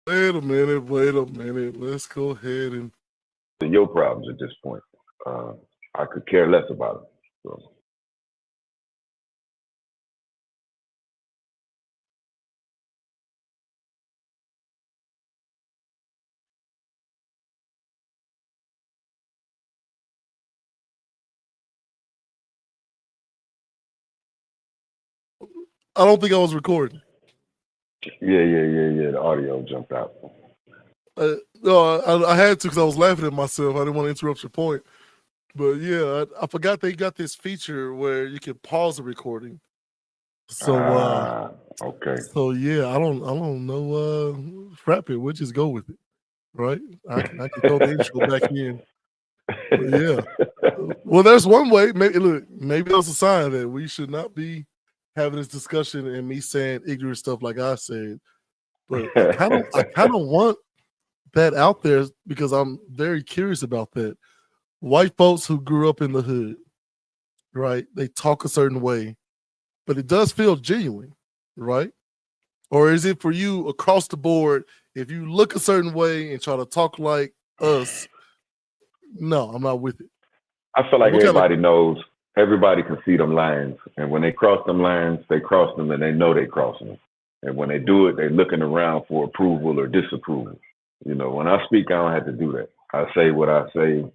Wait a minute. Wait a minute. Let's go ahead and. Your problems at this point. Uh, I could care less about them. So. I don't think I was recording. Yeah. The audio jumped out. No, I had to because I was laughing at myself. I didn't want to interrupt your point. But yeah, I forgot they got this feature where you can pause the recording. Okay. So yeah, I don't know. Frap it. We'll just go with it, right? I can throw the intro back in. But yeah. Well, there's one way. Maybe that's a sign that we should not be having this discussion and me saying ignorant stuff like I said. But I kind of want that out there because I'm very curious about that. White folks who grew up in the hood, right? They talk a certain way, but it does feel genuine, right? Or is it for you across the board? If you look a certain way and try to talk like us, no, I'm not with it. I feel like everybody knows, everybody can see them lines. And when they cross them lines, they cross them and they know they crossing them. And when they do it, they're looking around for approval or disapproval. You know, when I speak, I don't have to do that. I say what I say,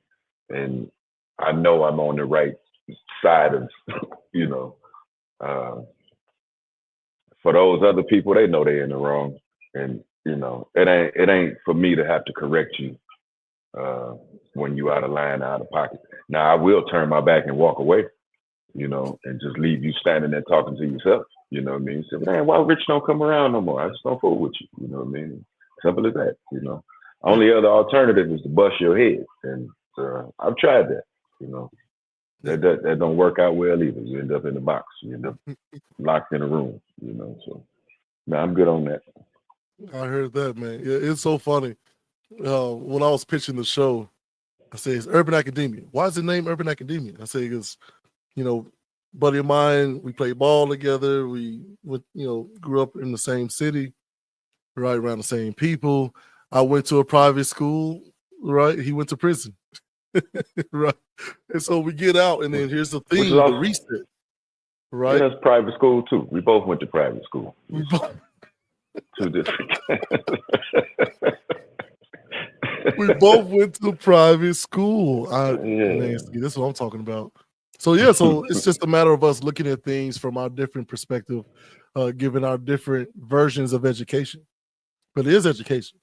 and I know I'm on the right side of, you know. For those other people, they know they're in the wrong. And, you know, it ain't for me to have to correct you when you out of line, out of pocket. Now, I will turn my back and walk away, you know, and just leave you standing there talking to yourself. You know what I mean? Say, man, why Rich don't come around no more? I just don't fool with you. You know what I mean? Simple as that, you know. Only other alternative is to bust your head. And I've tried that, you know. That don't work out well either. You end up in the box. You end up locked in a room, you know. So, man, I'm good on that. I heard that, man. Yeah, it's so funny. When I was pitching the show, I said it's Urban Academia. Why is it named Urban Academia? I say because, you know, buddy of mine, we played ball together. We went, grew up in the same city, right around the same people. I went to a private school, right? He went to prison, right? And so we get out, and then here's the thing: the reset, right? Yeah, that's private school too. We both went to private school. Two different. We both went to private school. Nasty. That's what I'm talking about. So yeah, so it's just a matter of us looking at things from our different perspective, given our different versions of education. But it is education,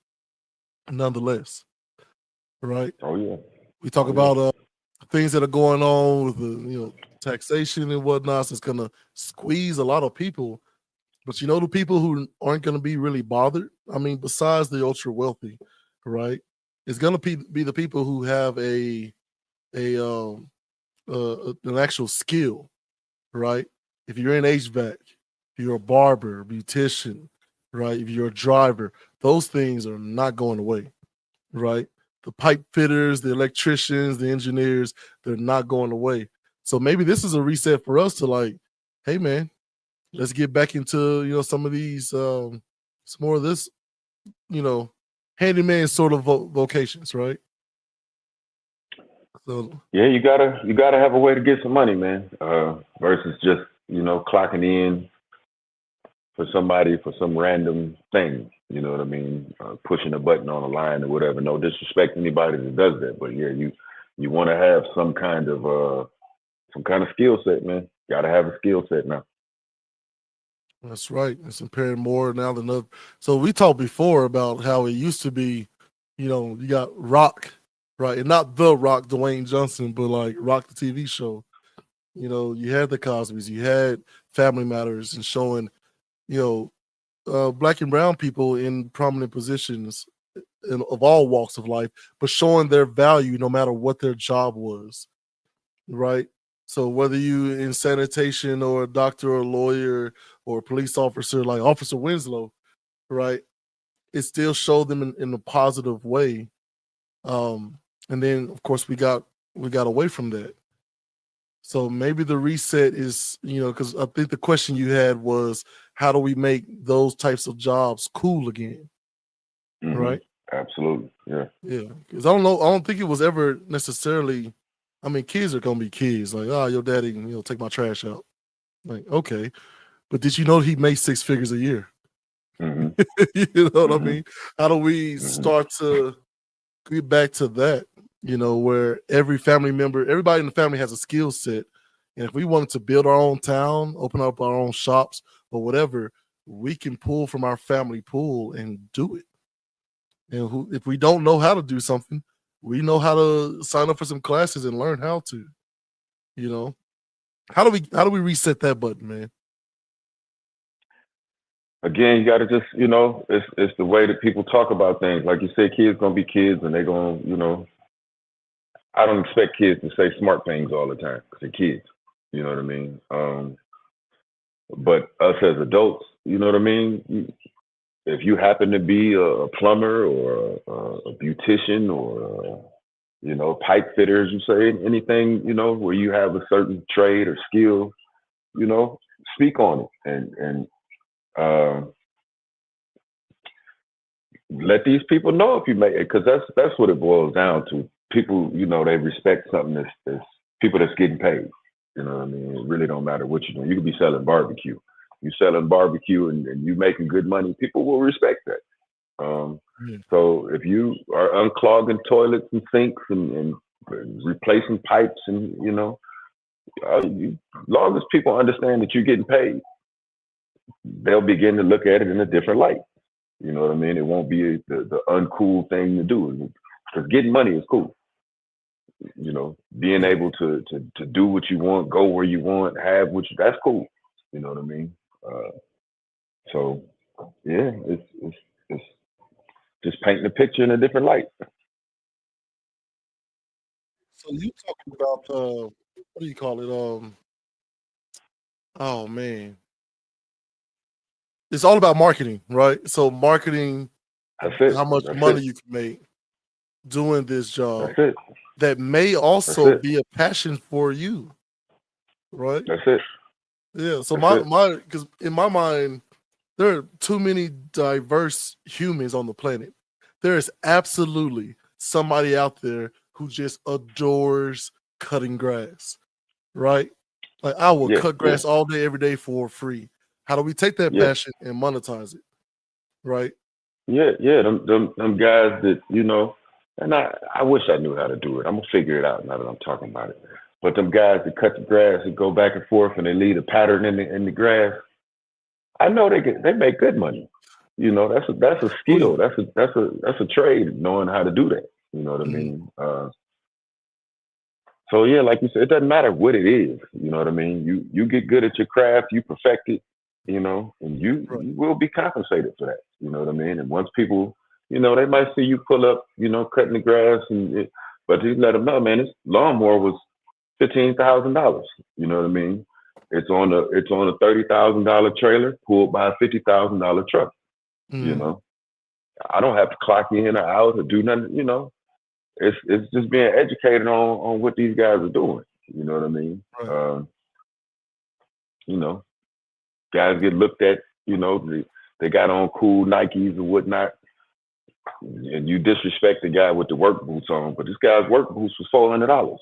nonetheless, right? Oh yeah. We talk about things that are going on with the taxation and whatnot. So it's gonna squeeze a lot of people. But the people who aren't gonna be really bothered. I mean, besides the ultra wealthy, right? It's gonna be the people who have an actual skill, right? If you're in HVAC, if you're a barber, beautician, right? If you're a driver, those things are not going away, right? The pipe fitters, the electricians, the engineers, they're not going away. So maybe this is a reset for us to like, hey man, let's get back into some of these some more of this, handyman sort of vocations, right? So yeah, you gotta have a way to get some money, man. Versus just clocking in for somebody for some random thing. You know what I mean? Pushing a button on a line or whatever. No disrespect to anybody that does that, but yeah, you want to have some kind of skill set, man. Got to have a skill set now. That's right. It's impairing more now than other. So we talked before about how it used to be, you got Rock, right? And not the Rock, Dwayne Johnson, but like Rock the TV show. You had the Cosbys, you had Family Matters and showing, black and brown people in prominent positions of all walks of life, but showing their value no matter what their job was, right? So whether you in sanitation or a doctor or a lawyer or a police officer like Officer Winslow, right? It still showed them in a positive way. And then of course we got away from that. So maybe the reset is, because I think the question you had was how do we make those types of jobs cool again? right? Absolutely. Yeah. Yeah, because I don't think it was ever necessarily. I mean, kids are gonna be kids. Like, oh, your daddy, take my trash out. Like, okay, but did you know he made 6 figures a year? hmm You know what I hmm mean? How do we hmm start to get back to that? Where everybody in the family has a skill set, and if we wanted to build our own town, open up our own shops or whatever, we can pull from our family pool and do it. And if we don't know how to do something, we know how to sign up for some classes and learn how to. You know, how do we reset that button, man? Again, you got to just, it's the way that people talk about things. Like you said, kids gonna be kids, and they're gonna, I don't expect kids to say smart things all the time because they're kids. You know what I mean? But us as adults, you know what I mean? If you happen to be a plumber or a beautician or pipe fitter, as you say, anything, where you have a certain trade or skill, speak on it and uh, let these people know if you make it, because that's what it boils down to. People, they respect something that's people that's getting paid. You know what I mean? It really don't matter what you're doing. You could be selling barbecue. You selling barbecue and you making good money, people will respect that. Yeah. So if you are unclogging toilets and sinks and replacing pipes and as long as people understand that you're getting paid, they'll begin to look at it in a different light. You know what I mean? It won't be the uncool thing to do, because getting money is cool. Being Yeah. able to do what you want, go where you want, have that's cool. You know what I mean? So yeah, it's just painting the picture in a different light. So you talking about what do you call it? Oh man, it's all about marketing, right? So marketing That's it. how much That's money it. you can make doing this That's job it. that may That's also it. be a passion for you, right? That's it. Yeah. So That's my it. my because in my mind, there are too many diverse humans on the planet. There is absolutely somebody out there who just adores cutting grass, right? Like I will Yeah. cut Yeah. grass all day, every day for free. How do we take that Yeah. passion and monetize it, right? Yeah. Yeah. Them guys that and I wish I knew how to do it. I'm gonna figure it out now that I'm talking about it. But them guys that cut the grass and go back and forth and they leave a pattern in the grass, I know they make good money. That's a Oh yeah. skill. That's a trade, knowing how to do that. You know what I Mhm. mean? So yeah, like you said, it doesn't matter what it is. You know what I mean? You get good at your craft, you perfect it, and Right. you will be compensated for that. You know what I mean? And once people, they might see you pull up, cutting the grass, but you let them know, man, this lawnmower was $15,000. You know what I mean? It's on a $30,000 trailer pulled by a $50,000 truck. You Mhm. know, I don't have to clock in or out or do nothing. It's just being educated on what these guys are doing. You know what I mean? Right. You know, guys get looked at. They got on cool Nikes and whatnot, and you disrespect the guy with the work boots on, but this guy's work boots was $400.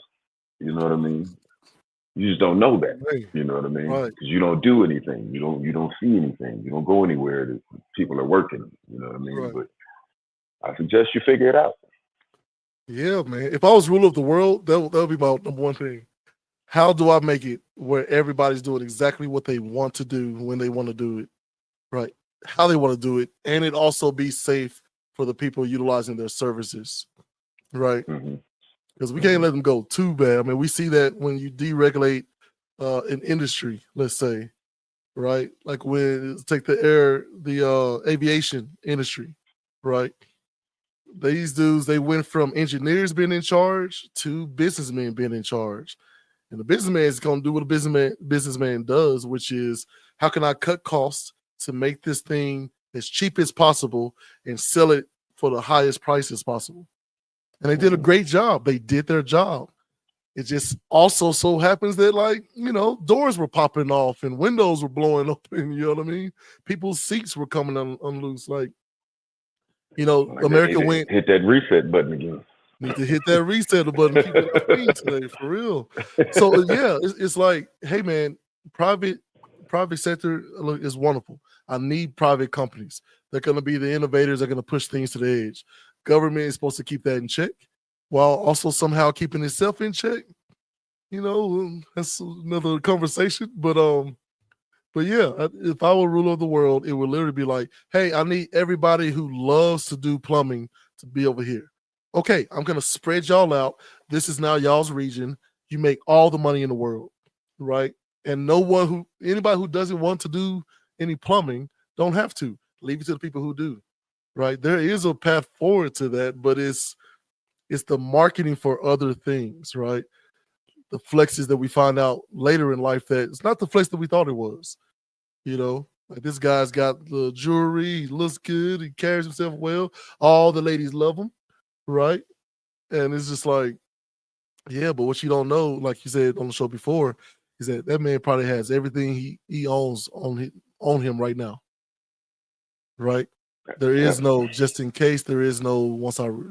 You know what I mean? You just don't know that. Right. You know what I mean? Right. Because you don't do anything. You don't see anything. You don't go anywhere that people are working. You know what I mean? Right. But I suggest you figure it out. Yeah, man. If I was ruler of the world, that would be my number one thing. How do I make it where everybody's doing exactly what they want to do when they want to do it, right? How they want to do it, and it also be safe for the people utilizing their services, right? hmm Because we can't hmm let them go too bad. I mean, we see that when you deregulate an industry, let's say, right? Like when take the aviation industry, right? These dudes they went from engineers being in charge to businessmen being in charge. And the businessman is going to do what a businessman does, which is how can I cut costs to make this thing as cheap as possible and sell it for the highest price as possible. And they did a hmm great job. They did their job. It just also so happens that doors were popping off and windows were blowing open. You know what I mean? People's seats were coming unloose. Like You know, Like that, America went. hit that reset button again. Need to hit that reset button. Keep it off me today, for real. So yeah, it's like, hey man, private sector look is wonderful. I need private companies. They're going to be the innovators. They're going to push things to the edge. Government is supposed to keep that in check, while also somehow keeping itself in check. You know, that's another conversation. But yeah, if I were ruler of the world, it would literally be like, hey, I need everybody who loves to do plumbing to be over here. Okay, I'm gonna spread y'all out. This is now y'all's region. You make all the money in the world, right? And anybody who doesn't want to do any plumbing don't have to. Leave it to the people who do, right? There is a path forward to that, but it's the marketing for other things, right? The flexes that we find out later in life that it's not the flex that we thought it was. You know, like this guy's got the jewelry, he looks good, he carries himself well. All the ladies love him, right? And it's just like, yeah, but what you don't know, like you said on the show before, is that man probably has everything he owns on him right now, right? There is no just in case. There is no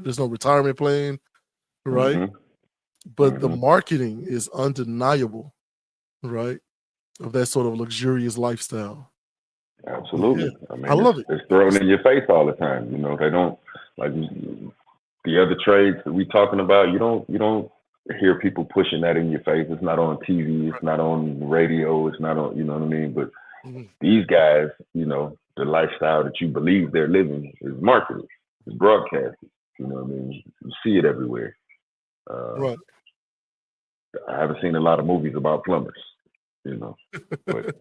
there's no retirement plan, right? Mm-hmm. But the marketing is undeniable, right? Of that sort of luxurious lifestyle. Absolutely. Yeah. I mean, I love it. It's thrown in your face all the time. You know, they don't like the other trades that we talking about. You don't hear people pushing that in your face. It's not on TV. It's not on the radio. It's not on. You know what I mean? But these guys, you know, the lifestyle that you believe they're living is marketed. It's broadcasted. You know what I mean? You see it everywhere. Right. I haven't seen a lot of movies about plumbers. You know, but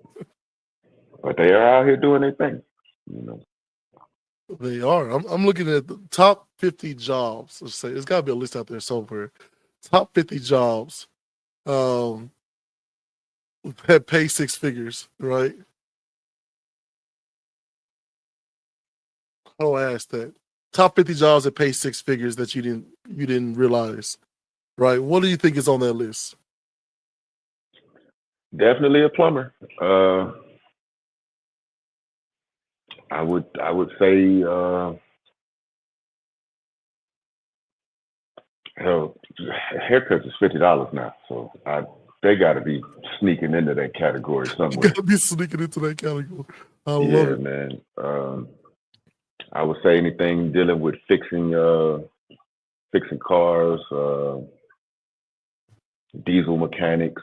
they are out here doing their thing. You know. They are. I'm looking at the top 50 jobs. Let's say there's got to be a list out there somewhere. Top 50 jobs that pay six figures, right? How do I ask that? Top 50 jobs that pay six figures that you didn't realize, right? What do you think is on that list? Definitely a plumber. I would say hell, haircuts is $50 now, so they got to be sneaking into that category somewhere. Got to be sneaking into that category. I love it, man. I would say anything dealing with fixing cars, diesel mechanics.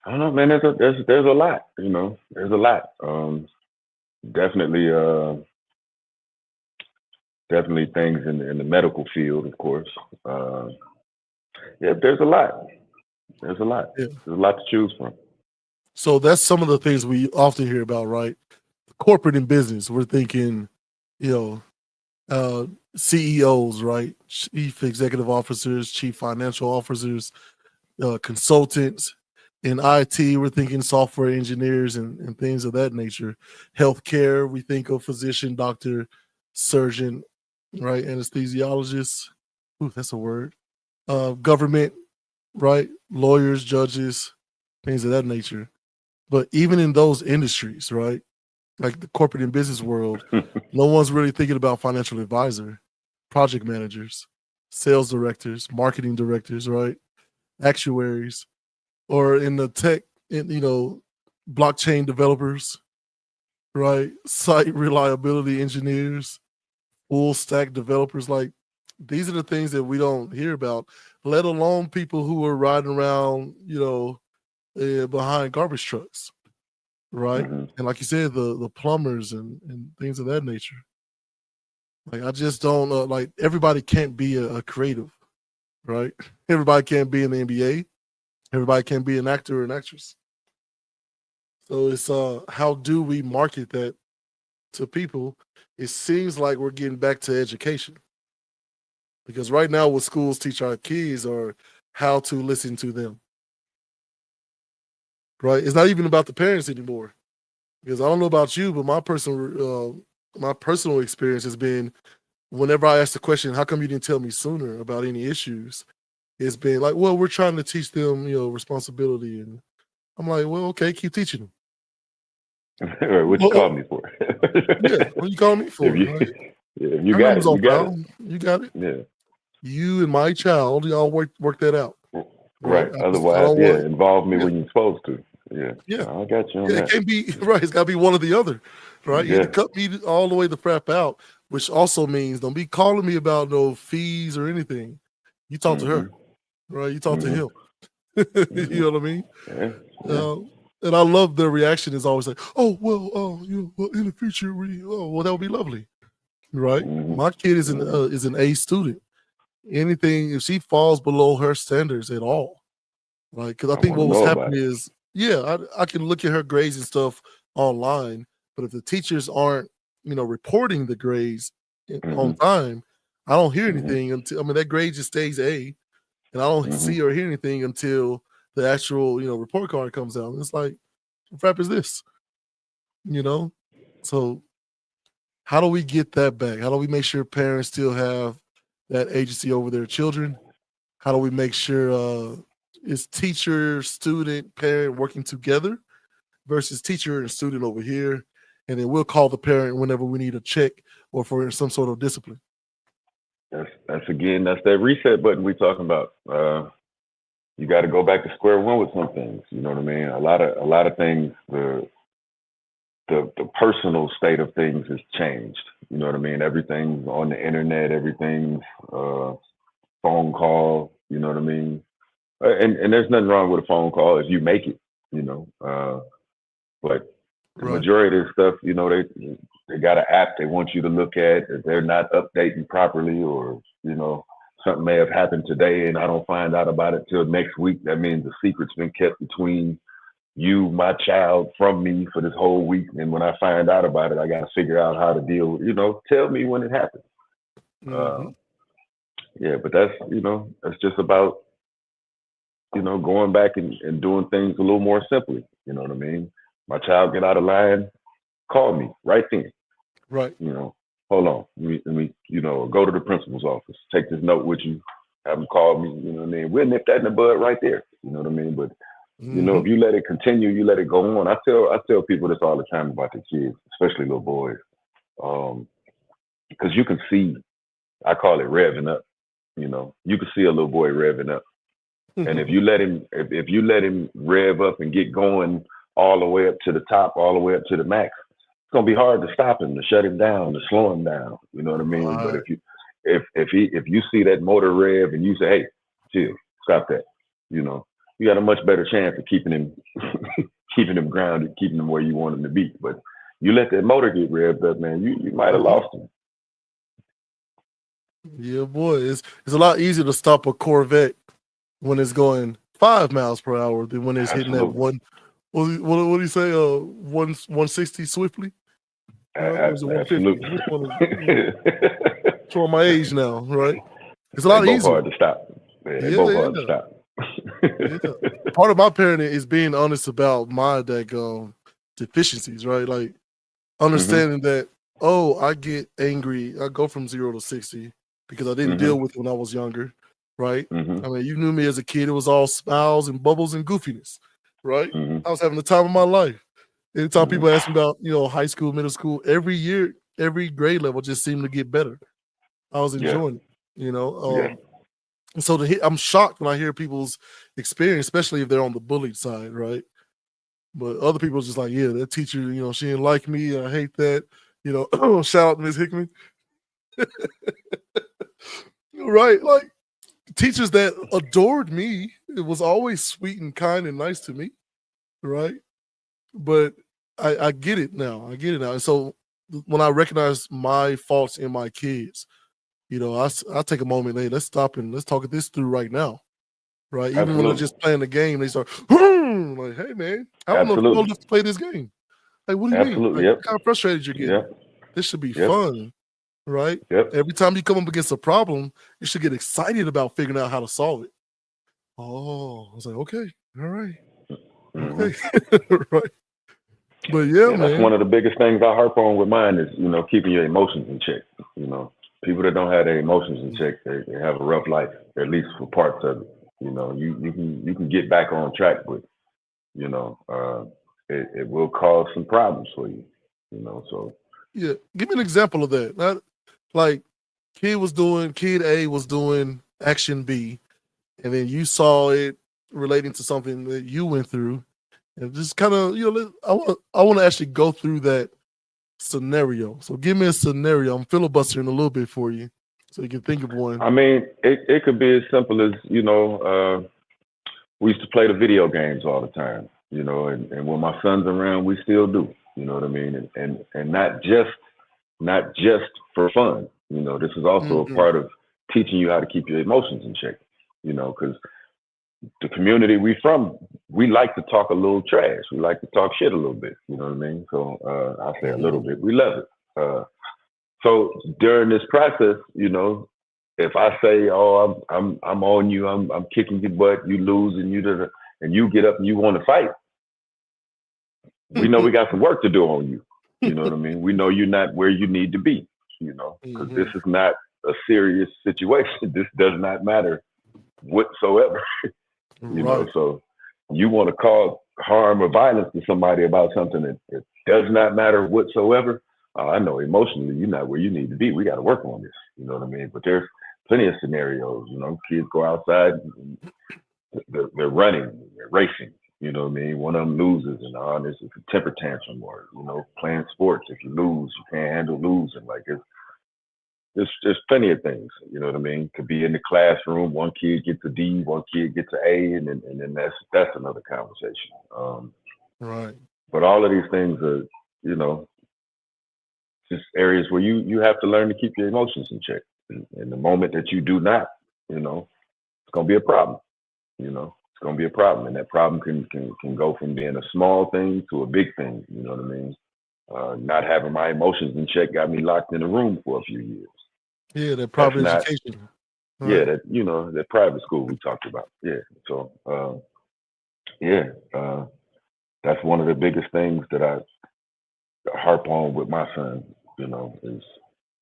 I don't know, man. There's a lot. You know, there's a lot. Definitely things in the medical field, of course. Yeah, there's a lot. There's a lot. Yeah. There's a lot to choose from. So that's some of the things we often hear about, right? Corporate and business. We're thinking, you know, CEOs, right? Chief executive officers, chief financial officers, consultants. In IT, we're thinking software engineers and things of that nature. Healthcare, we think of physician, doctor, surgeon, right? Anesthesiologist. Ooh, that's a word. Government, right? Lawyers, judges, things of that nature. But even in those industries, right? Like the corporate and business world, no one's really thinking about financial advisor, project managers, sales directors, marketing directors, right? Actuaries, or in the tech, you know, blockchain developers, right? Site reliability engineers, full stack developers. Like these are the things that we don't hear about, let alone people who are riding around, you know, behind garbage trucks, right? And like you said, the plumbers and things of that nature. Like I just don't like everybody can't be a creative, right? Everybody can't be in the NBA. Everybody can't be an actor or an actress. So it's how do we market that to people? It seems like we're getting back to education. Because right now what schools teach our kids are how to listen to them. Right? It's not even about the parents anymore. Because I don't know about you, but my personal experience has been whenever I ask the question, how come you didn't tell me sooner about any issues? It's been like, well, we're trying to teach them, you know, responsibility. And I'm like, well, okay, keep teaching them. Or what you Well, call me for? yeah, what you call me for, If you, right? yeah, if you Our got number's it, on you got it. file. You got it. Yeah, You and my child, y'all work that out, right? right. I Otherwise, don't yeah, want, involve me yeah, when you're supposed to. Yeah, yeah. I got you on Yeah, it that. can't be right. It's got to be one or the other, right? You either Yeah. cut me all the way the crap out, which also means don't be calling me about no fees or anything. You talk to her, Mhm. right? You talk to Mhm. him. You Mhm. know what I mean? Yeah. Yeah. Uh, and I love their reaction is always like, "Oh well, well, in the future, well, that would be lovely, right?" Mhm. My kid Mhm. is an A student. Anything if she falls below her standards at all, like because I I think want to what was know about happening it. is, yeah, I can look at her grades and stuff online, but if the teachers aren't, reporting the grades on Mhm. time, I don't hear Mhm. anything until that grade just stays A, and I don't Mhm. see or hear anything until the actual report card comes out. And it's like, what crap is this? You know, so how do we get that back? How do we make sure parents still have that agency over their children? How do we make sure it's teacher, student, parent working together versus teacher and student over here? And then we'll call the parent whenever we need a check or for some sort of discipline. That's that reset button we talking about. You got to go back to square one with some things. You know what I mean? A lot of things. The personal state of things has changed. You know what I mean? Everything's on the internet. Everything's uh, phone call. You know what I mean? And there's nothing wrong with a phone call if you make it. You know, but the Right. majority of stuff, they got an app they want you to look at. If they're not updating properly, or something may have happened today, and I don't find out about it till next week, that means the secret's been kept between you, my child, from me for this whole week. And when I find out about it, I got to figure out how to deal. Tell me when it happens. Uh, Hmm. yeah, but that's just about going back and doing things a little more simply. You know what I mean? My child get out of line, call me right then. Right. You know, hold on, let me go to the principal's office, take this note with you, have him call me. You know what I mean? We'll nip that in the bud right there. You know what I mean? But Hmm. if you let it continue, you let it go on. I tell people this all the time about their kids, especially little boys, because you can see. I call it revving up. You can see a little boy revving up. And if you let him, if you let him rev up and get going all the way up to the top, all the way up to the max, it's gonna be hard to stop him, to shut him down, to slow him down. You know what I mean? But Right. if you see that motor rev and you say, "Hey, chill, stop that," you got a much better chance of keeping him keeping him grounded, keeping him where you want him to be. But you let that motor get revved up, man, you might have Hmm. lost him. Yeah, boy, it's a lot easier to stop a Corvette when it's going 5 miles per hour than when it's hitting that Absolutely, one. What do you say? 160 swiftly, right? Or is it 150? absolutely. Which one is? Showing my age now, right? It's a They lot both easier. hard to stop. Yeah, they Yeah, both hard to yeah, stop. yeah. Part of my parenting is being honest about my deficiencies, right? Like Mhm. understanding that, oh, I get angry. I go from 0 to 60 because I didn't deal Mhm. with it when I was younger, right? Mhm. I mean, you knew me as a kid. It was all smiles and bubbles and goofiness, right? Mhm. I was having the time of my life. Anytime Mhm. people ask me about, high school, middle school, every year, every grade level just seemed to get better. I was Yeah. enjoying it, Yeah. and so I'm shocked when I hear people's experience, especially if they're on the bullied side, right? But other people are just like, yeah, that teacher, she didn't like me. I hate that. Shout out to Miss Hickman. Right. Like teachers that adored me, it was always sweet and kind and nice to me. Right. But I get it now. I get it now. And so when I recognize my faults in my kids, I take a moment, hey, let's stop and let's talk this through right now. Right. Even when they're Absolutely. just playing the game, they start, like, hey, man, I don't know if you're old Absolutely. enough to play this game. Like, what do you mean? Absolutely. Like, Yep. look how frustrated you're getting. Yep. This should be Yep. fun, right? Yep. Every time you come up against a problem, you should get excited about figuring out how to solve it. Oh, I was like, okay, all right, Mhm. okay, right. But yeah, Yeah, that's one man. of the biggest things I harp on with mine is, keeping your emotions in check. You know, people that don't have their emotions in check, they have a rough life, at least for parts of it. You can get back on track, but you know, uh, it will cause some problems for you. So Yeah, give me an example of that. Not like kid A was doing action B, and then you saw it relating to something that you went through, and just kind of I want to actually go through that scenario. So give me a scenario. I'm filibustering a little bit for you, so you can think of one. I mean, it could be as simple as we used to play the video games all the time, and when my son's around, we still do. You know what I mean? And not just for fun. This is also a part of teaching you how to keep your emotions in check. Because the community we from, we like to talk a little trash. We like to talk shit a little bit. You know what I mean? So I say a little bit. We love it. So during this process, if I say, "Oh, I'm on you, I'm kicking your butt," you lose, and you get up and you want to fight, we know we got some work to do on you. You know what I mean? We know you're not where you need to be. Because this is not a serious situation. This does not matter whatsoever. So you want to cause harm or violence to somebody about something that does not matter whatsoever. I know emotionally you're not where you need to be. We got to work on this. You know what I mean? But there's plenty of scenarios. Kids go outside, they're running, they're racing. You know what I mean? One of them loses, and this is a temper tantrum, or playing sports. If you lose, you can't handle losing. Like there's plenty of things. You know what I mean? Could be in the classroom, one kid gets a D, one kid gets an A, and then that's another conversation. Right. But all of these things are, just areas where you have to learn to keep your emotions in check. And the moment that you do not, it's gonna be a problem. It's gonna be a problem, and that problem can go from being a small thing to a big thing. You know what I mean? Not having my emotions in check got me locked in a room for a few years. Yeah, that private education. Right. Yeah, that private school we talked about. Yeah. So that's one of the biggest things that I harp on with my son, is,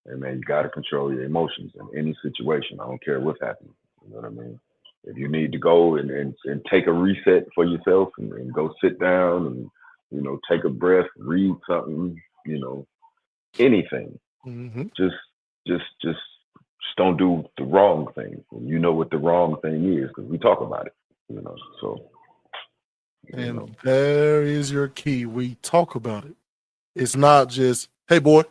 hey man, you gotta control your emotions in any situation. I don't care what's happening. You know what I mean? If you need to go and take a reset for yourself and go sit down and take a breath, read something, anything. Just don't do the wrong thing. And you know what the wrong thing is because we talk about it. So. And there is your key. We talk about it. It's not just, "Hey boy,"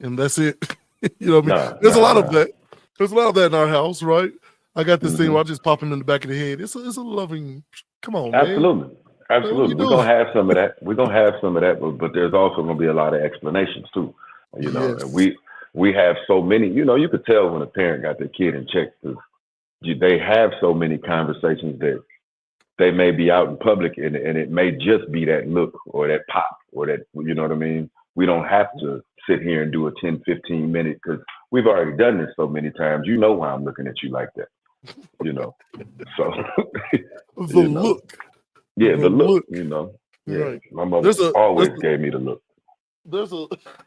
and that's it. You know what I mean? There's a lot of that. There's a lot of that in our house, right? I got this thing where I just pop him in the back of the head. It's a loving. Come on, man. Absolutely. We're gonna have some of that. But there's also gonna be a lot of explanations too. Yes. And we have so many. You could tell when a parent got their kid in check because they have so many conversations that they may be out in public and it may just be that look or that pop or that, you know what I mean? We don't have to sit here and do a 10, 15 minute because we've already done this so many times. You know why I'm looking at you like that, So the look. Yeah, the look, Yeah. Right. My mother always gave me the look.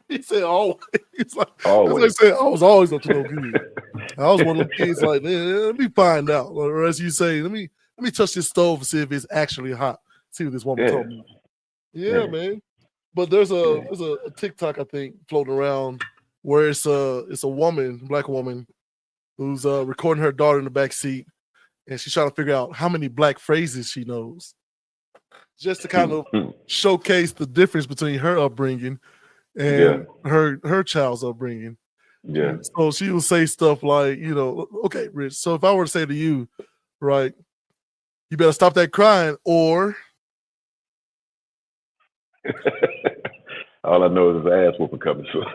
He said always. He's like, always. As I said, I was always up to no good. I was one of the kids like, man, let me find out. Or as you say, let me touch this stove and see if it's actually hot. See what this woman told me. Yeah, man. But there's a TikTok I think floating around where it's a black woman, who's recording her daughter in the back seat, and she's trying to figure out how many black phrases she knows, just to kind of showcase the difference between her upbringing and her child's upbringing. Yeah. So she will say stuff like, okay, Rich. So if I were to say to you, right, you better stop that crying, or all I know is his ass whooping coming soon.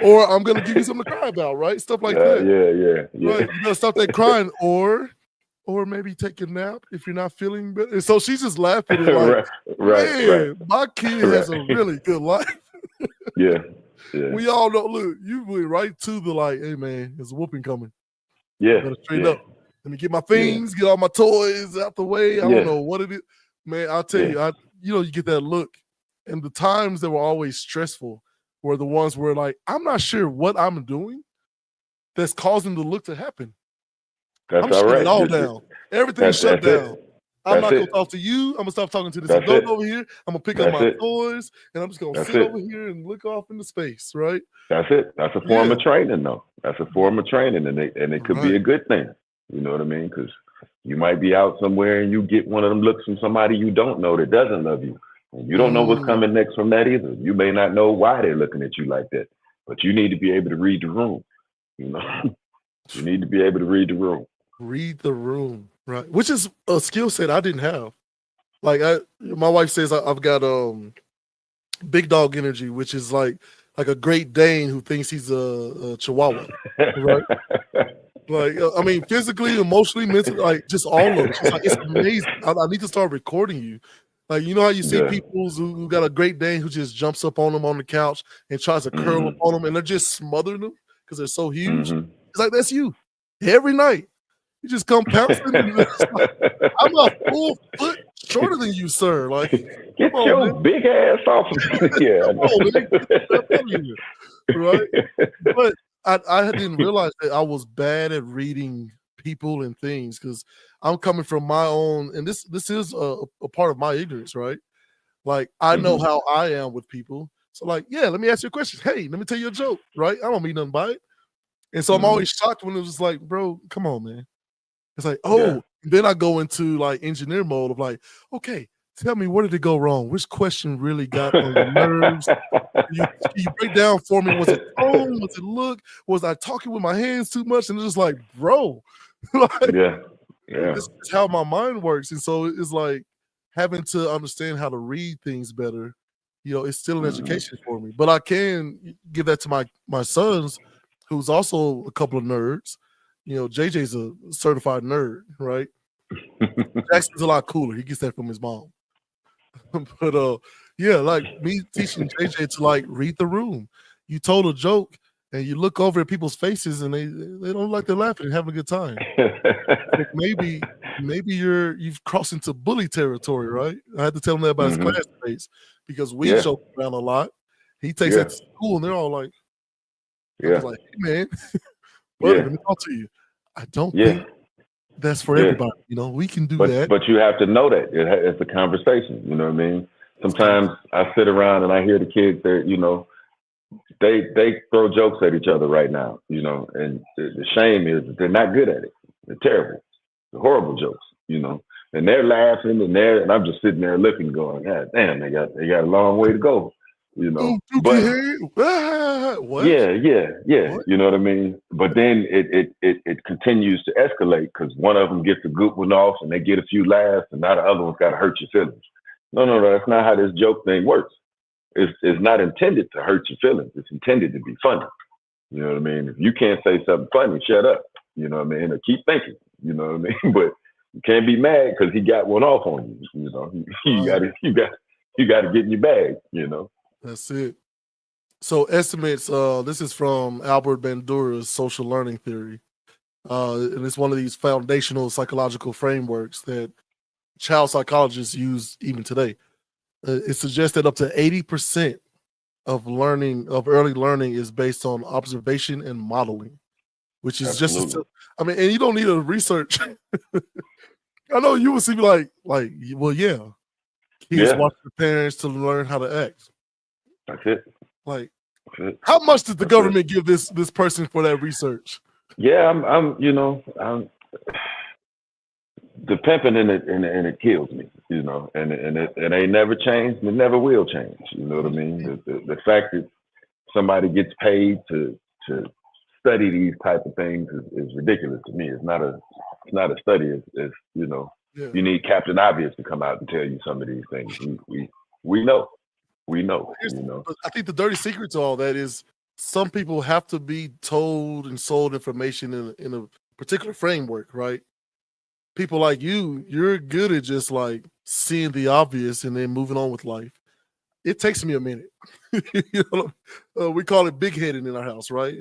or I'm gonna give you something to cry about, right? Stuff like that. Yeah. Right. You better stop that crying, or maybe take a nap if you're not feeling better. And so she's just laughing at like, man, my kid has a really good life. Yeah. We all know. Look, you went right to the like, hey man, there's a whooping coming. Yeah. Better straight up. Let me get my things, get all my toys out the way. I don't know what it is. Man, I'll tell you, you get that look. And the times that were always stressful were the ones where like, I'm not sure what I'm doing that's causing the look to happen. That's I'm all shutting right. it all down. Everything's shut down. I'm That's not gonna it. talk to you. I'm gonna stop talking to this That's adult it. over here. I'm gonna pick up That's my it. toys, and I'm just gonna That's sit over it. here and look off into space, right? That's it. That's a form Yeah, of training, though. That's a form of training, and it could be right. a good thing. You know what I mean? Because you might be out somewhere and you get one of them looks from somebody you don't know that doesn't love you, and you don't know what's Mm, coming next from that either. You may not know why they're looking at you like that, but you need to be able to read the room. You know, you need to be able to read the room. read the room, right? Which is a skill set I didn't have. Like my wife says I've got big dog energy, which is like a Great Dane who thinks he's a Chihuahua, right? Like I mean, physically, emotionally, mentally, like just all of it. She's like, it's amazing. I need to start recording you. Like you know how you see Yeah. people who got a Great Dane who just jumps up on them on the couch and tries to curl up Mhm. on them, and they're just smothering them because they're so huge. Mhm. It's like that's you every night. You just come pouncing. And it's like, I'm a full foot shorter than you, sir. Like, come Get on, your man. big ass off of yeah. Come on, man. Get the crap out of here. Right? But I didn't realize that I was bad at reading people and things because I'm coming from my own, and this is a part of my ignorance, right? Like I know Mhm. how I am with people. So like, yeah, let me ask you a question. Hey, let me tell you a joke, right? I don't mean nothing by it. And so I'm Mhm. always shocked when it was like, bro, come on, man. It's like, Yeah. oh, then I go into like engineer mode of like, okay, tell me where did it go wrong? Which question really got on your nerves? Can you break down for me? Was it tone? Was it look? Was I talking with my hands too much? And it's just like, bro, like Yeah. Yeah. this is how my mind works. And so it's like having to understand how to read things better. You know, it's still an Mhm. education for me. But I can give that to my sons, who's also a couple of nerds. You know, JJ's a certified nerd, right? Jackson's a lot cooler. He gets that from his mom. But yeah, like me teaching JJ to like read the room. You told a joke and you look over at people's faces and they don't like they're laughing and having a good time. So maybe you've crossed into bully territory, right? I had to tell him that about his Mhm. classmates because we Yeah. joke around a lot. He takes Yeah. that to school and they're all like, I was Yeah. like, hey man, buddy, Yeah. let me talk to you. I don't Yeah. think that's for Yeah. everybody. You know, we can do But that. but you have to know that it's a conversation. You know what I mean? It's a Sometimes I sit around and I hear the kids that they throw jokes at each other right now. And the shame is that they're not good at it. They're terrible. They're horrible jokes. And they're laughing and I'm just sitting there looking, going, God damn, they got a long way to go. oh, But Dookie head. What? yeah. What? You know what I mean? But then it continues to escalate because one of them gets a good one off and they get a few laughs and now the other one's got to hurt your feelings. No, that's not how this joke thing works. It's not intended to hurt your feelings. It's intended to be funny. You know what I mean? If you can't say something funny, shut up. You know what I mean? Or keep thinking. You know what I mean? But you can't be mad because he got one off on you. You got Right. to get in your bag. That's it. So estimates, this is from Albert Bandura's social learning theory. And it's one of these foundational psychological frameworks that child psychologists use even today. It suggests that up to 80% of early learning is based on observation and modeling, which is just as Absolutely. I mean, and you don't need to research. I know you would see me like, well, yeah, kids Yeah, watch their parents to learn how to act. that's it. Like, That's it. how much did the That's it. government give this person for that research? Yeah, I'm the pimping and it kills me, and it ain't never changed and it never will change. You know what I mean? The fact that somebody gets paid to study these type of things is ridiculous to me. It's not a study. It's Yeah. you need Captain Obvious to come out and tell you some of these things. We know. We know. But I think the dirty secret to all that is some people have to be told and sold information in a particular framework, right? People like you're good at just like seeing the obvious and then moving on with life. It takes me a minute. You know, we call it big heading in our house, right?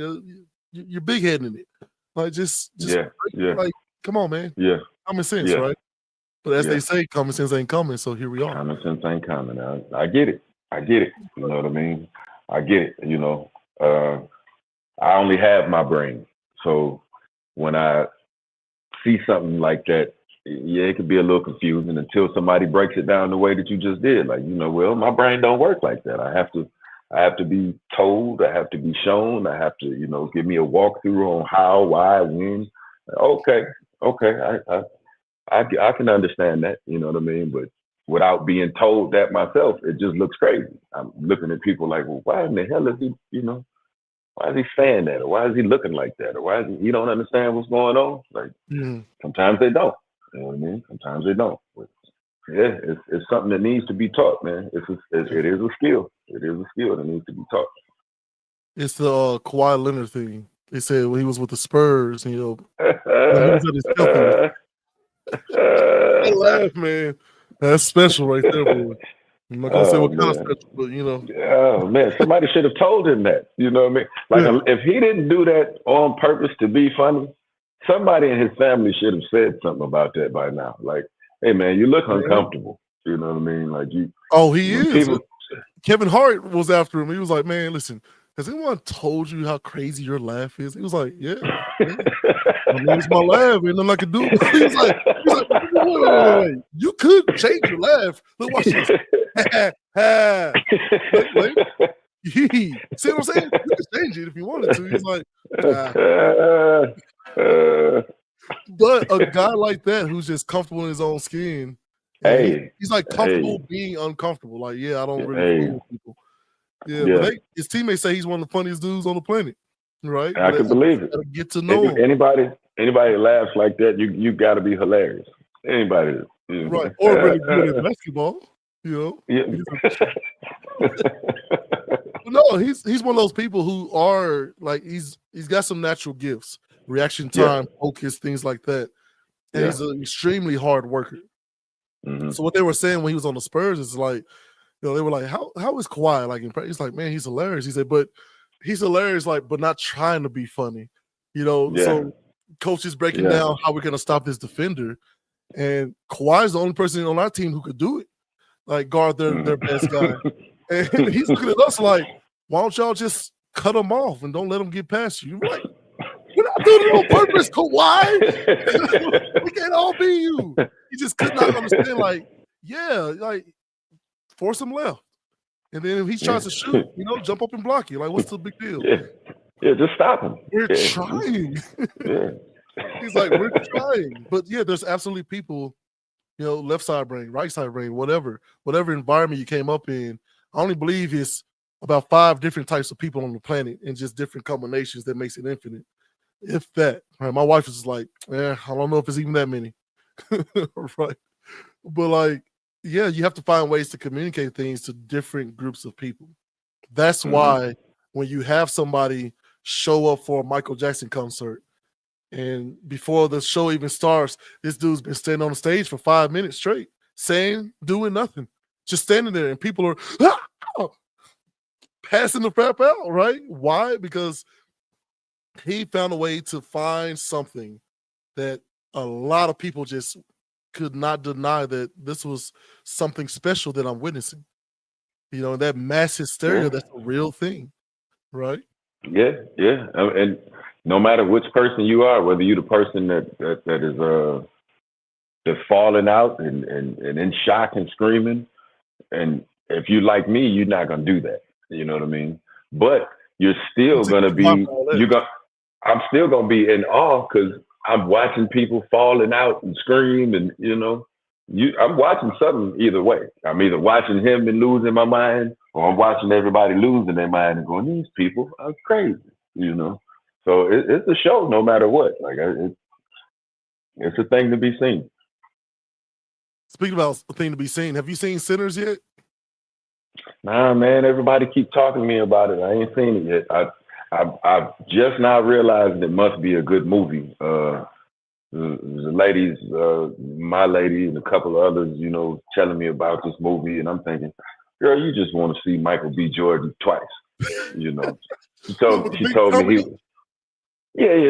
You're big heading it. Like just Yeah. Yeah. like come on, man. Yeah. Common sense, Yeah. right? But as they Yeah. say, common sense ain't coming. So here we are. Common sense ain't common. I get it. I get it. You know what I mean? I get it. I only have my brain. So when I see something like that yeah, it could be a little confusing until somebody breaks it down the way that you just did. Like, well, my brain don't work like that. I have to be told, I have to be shown, I have to, give me a walkthrough on how, why, when. Okay, okay, I can understand that, you know what I mean? But without being told that myself, it just looks crazy. I'm looking at people like, well, why in the hell is he, why is he saying that? Or why is he looking like that? Or why is he don't understand what's going on? Like, sometimes they don't. You know what I mean? Sometimes they don't. But yeah, it's something that needs to be taught, man. It is a skill. It is a skill that needs to be taught. It's the Kawhi Leonard thing. They said when he was with the Spurs, when he was at his filthiness. I laugh, man. That's special right there, boy. I'm not gonna say what kind of special, but Oh man, somebody should have told him that. You know what I mean? Like if he didn't do that on purpose to be funny, somebody in his family should have said something about that by now. Like, hey man, you look uncomfortable. You know what I mean? Like you. Oh, he is. People, Kevin Hart was after him. He was like, man, listen, has anyone told you how crazy your laugh is? He was like, yeah. I mean, it's my laugh, and nothing I can do. He was like, wait. You could change your laugh. Look, watch this. Wait. See what I'm saying? You could change it if you wanted to. He's like, But a guy like that who's just comfortable in his own skin, he's like comfortable being uncomfortable. Like, I don't really fool with people. Yeah. But his teammates say he's one of the funniest dudes on the planet, right? I can believe it. Get to know him. Anybody that laughs like that, you got to be hilarious. Anybody, right? Or really good at basketball, Yeah. No, he's one of those people who are like he's got some natural gifts, reaction time, focus, things like that, and he's an extremely hard worker. Mm-hmm. So what they were saying when he was on the Spurs is like, they were like, how is Kawhi like? He's like, man, he's hilarious. He said, but he's hilarious, like, but not trying to be funny, So coach is breaking down how we're gonna stop this defender, and Kawhi is the only person on our team who could do it, like guard their best guy. And he's looking at us like, why don't y'all just cut him off and don't let him get past you? You're like, we're not doing it on purpose, Kawhi. We can't all be you. He just could not understand, like, force him left. And then if he tries to shoot, jump up and block you. Like, what's the big deal? Yeah, just stop him. We're trying. He's like, we're trying. But there's absolutely people, left side brain, right side brain, whatever environment you came up in. I only believe it's about 5 different types of people on the planet and just different combinations that makes it infinite. If that, right? My wife is like, I don't know if it's even that many. Right. But like, you have to find ways to communicate things to different groups of people. That's why when you have somebody show up for a Michael Jackson concert, and before the show even starts, this dude's been standing on the stage for 5 minutes straight, doing nothing. Just standing there, and people are passing the crap out, right? Why? Because he found a way to find something that a lot of people just could not deny, that this was something special that I'm witnessing. That mass hysteria, that's a real thing, right? Yeah. And no matter which person you are, whether you're the person that is that's falling out and in shock and screaming, and if you like me, you're not gonna do that. You know what I mean? But you're still gonna be I'm still gonna be in awe because I'm watching people falling out and scream, and I'm watching something either way. I'm either watching him and losing my mind, or I'm watching everybody losing their mind and going, these people are crazy. So it's a show no matter what. Like it's a thing to be seen. Speaking about a thing to be seen, have you seen Sinners yet? Nah, man. Everybody keep talking to me about it. I ain't seen it yet. I've just now realized it must be a good movie. The ladies, my lady and a couple of others, telling me about this movie, and I'm thinking, girl, you just want to see Michael B. Jordan twice. She told me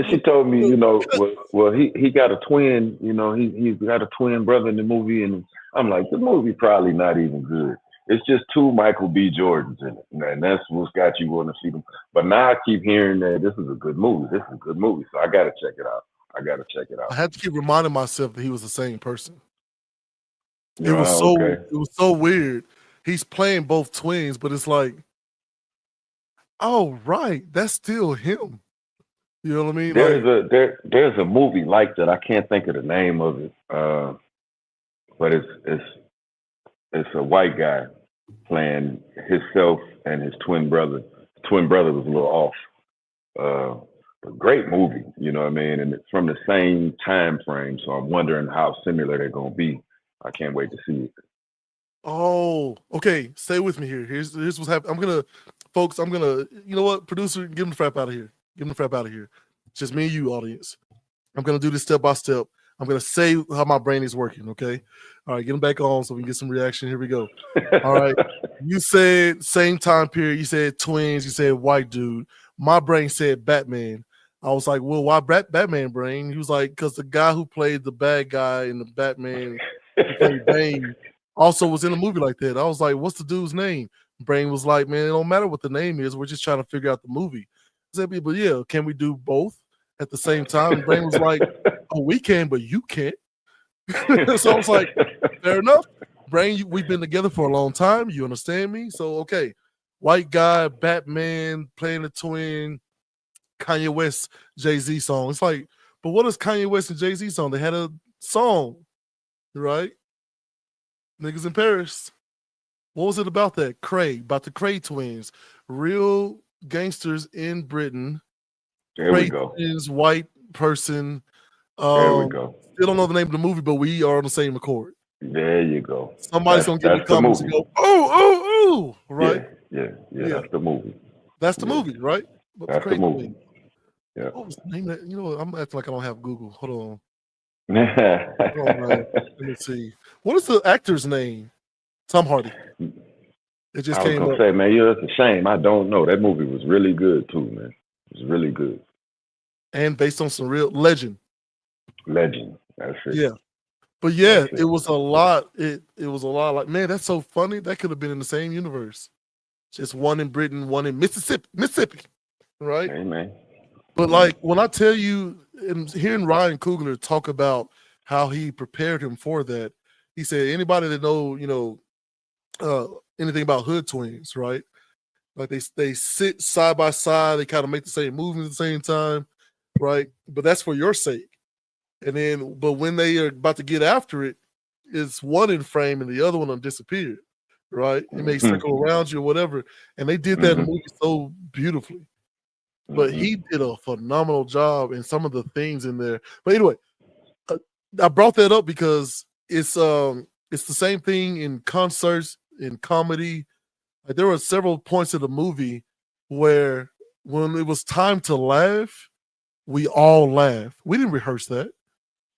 she told me, well, he got a twin, he's got a twin brother in the movie, and I'm like, the movie probably not even good. It's just 2 Michael B. Jordans in it, and that's what's got you want to see them. But now I keep hearing that this is a good movie. So I got to check it out. I gotta check it I out. had to keep reminding myself that he was the same person. It was Okay. so weird. He's playing both twins, but it's like, oh right, that's still him. You know what I mean? There's a movie like that. I can't think of the name of it. But it's a white guy playing himself and his twin brother. Twin brother was a little off. But great movie, you know what I mean? And it's from the same time frame, so I'm wondering how similar they're gonna be. I can't wait to see it. Oh, okay. Stay with me here. Here's what's happening. I'm gonna, you know what, producer, give him the frap out of here. Give him the frap out of here. It's just me and you, audience. I'm gonna do this step by step. I'm gonna say how my brain is working. Okay. All right, get him back on so we can get some reaction. Here we go. All right. You said same time period. You said twins. You said white dude. My brain said Batman. I was like, well, why Batman brain? He was like, because the guy who played the bad guy in the Batman who played Bane also was in a movie like that. I was like, what's the dude's name? Brain was like, man, it don't matter what the name is. We're just trying to figure out the movie. I said, but yeah, can we do both at the same time? And Brain was like, oh, we can, but you can't. So I was like, fair enough. Brain, we've been together for a long time. You understand me? So, okay. White guy, Batman, playing the twin, Kanye West, Jay-Z song. It's like, but what is Kanye West and Jay-Z song? They had a song, right? Niggas in Paris. What was it about that? About the Cray twins. Real gangsters in Britain. There we go. Twins, white person. There we go. Still don't know the name of the movie, but we are on the same accord. There you go. Somebody's gonna get in the comments and go, oh, right? Yeah. That's the movie. That's the movie, right? That's the movie. Yeah. What was the name of that? You know, I'm acting like I don't have Google. Hold on. Hold on, man. Let me see. What is the actor's name? Tom Hardy. It just came up. Say, man, it's a shame. I don't know. That movie was really good too, man. It was really good. And based on some real legend. That's it. Yeah. But yeah, it was a lot. It was a lot like, man, that's so funny. That could have been in the same universe. Just one in Britain, one in Mississippi. Right? Amen. But like when I tell you, and hearing Ryan Coogler talk about how he prepared him for that, he said anybody that know, anything about hood twins, right? Like they sit side by side, they kind of make the same movements at the same time, right? But that's for your sake. And then, but when they are about to get after it, it's one in frame and the other one disappeared, right? It may circle around you or whatever. And they did that in the movie so beautifully. But he did a phenomenal job in some of the things in there. But anyway, I brought that up because it's the same thing in concerts, in comedy. Like there were several points of the movie where when it was time to laugh, we all laughed. We didn't rehearse that.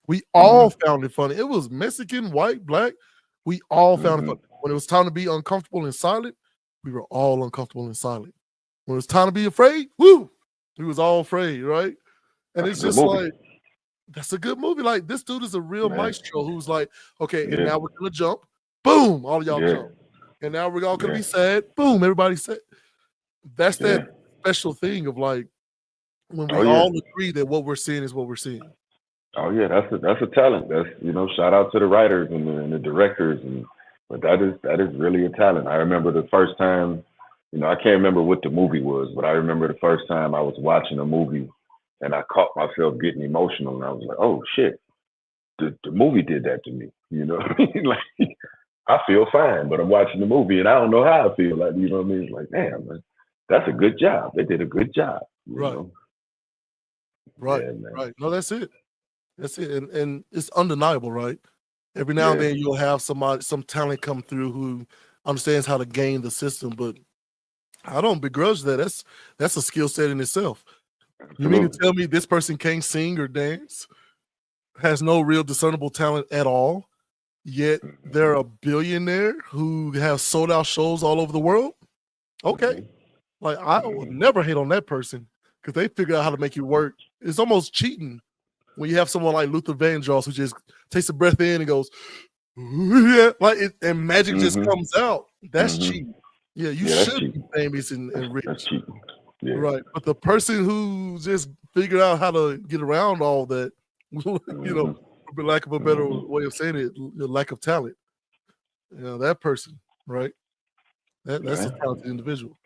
We all found it funny. It was Mexican, white, black. We all found it funny. When it was time to be uncomfortable and silent, we were all uncomfortable and silent. When it was time to be afraid, woo, we was all afraid, right? And it's just like, that's a good movie. Like this dude is a real maestro who's like, okay, and now we're gonna jump. Boom, all of y'all jump. And now we're all gonna be sad. Boom, everybody sad. That's that special thing of like when we all agree that what we're seeing is what we're seeing. Oh yeah, that's a talent. That's shout out to the writers and the directors, but that is really a talent. I remember the first time, I can't remember what the movie was, but I remember the first time I was watching a movie and I caught myself getting emotional, and I was like, oh shit, the movie did that to me. You know what I mean? Like I feel fine, but I'm watching the movie and I don't know how I feel. Like, you know what I mean? It's like, damn, man, that's a good job. They did a good job. You know? Right. Right. No, that's it. That's it. And it's undeniable, right? Every now and then you'll have some talent come through who understands how to game the system, but I don't begrudge that. That's a skill set in itself. Absolutely. You mean to tell me this person can't sing or dance, has no real discernible talent at all, yet they're a billionaire who have sold out shows all over the world? Okay. Like I would never hate on that person because they figure out how to make it work. It's almost cheating when you have someone like Luther Vandross who just takes a breath in and goes, yeah, like it, and magic just comes out. That's cheating. Yeah, you should be famous and rich. That's cheating. Yeah. Right. But the person who just figured out how to get around all that you know, Mhm. for lack of a better Mhm. way of saying it, the lack of talent. You know, that person, right? That's a Yeah. talented individual.